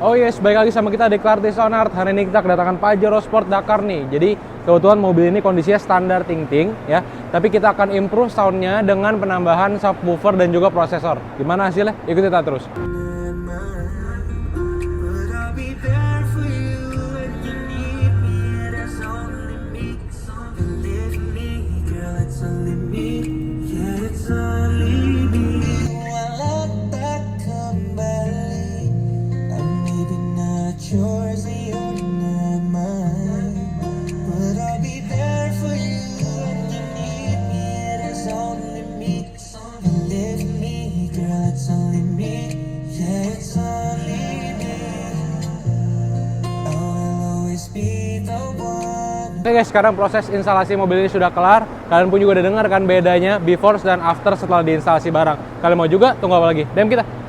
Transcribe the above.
Oh yes, balik lagi sama kita di Clartis on Art. Hari ini kita kedatangan Pajero Sport Dakar nih. Jadi kebetulan mobil ini kondisinya standar ting-ting ya. Tapi kita akan improve soundnya dengan penambahan subwoofer dan juga prosesor. Gimana hasilnya? Ikuti kita terus. Oke guys, sekarang proses instalasi mobil ini sudah kelar. Kalian pun juga udah dengar kan bedanya before dan after setelah diinstalasi barang. Kalian mau juga? Tunggu apa lagi? DM kita!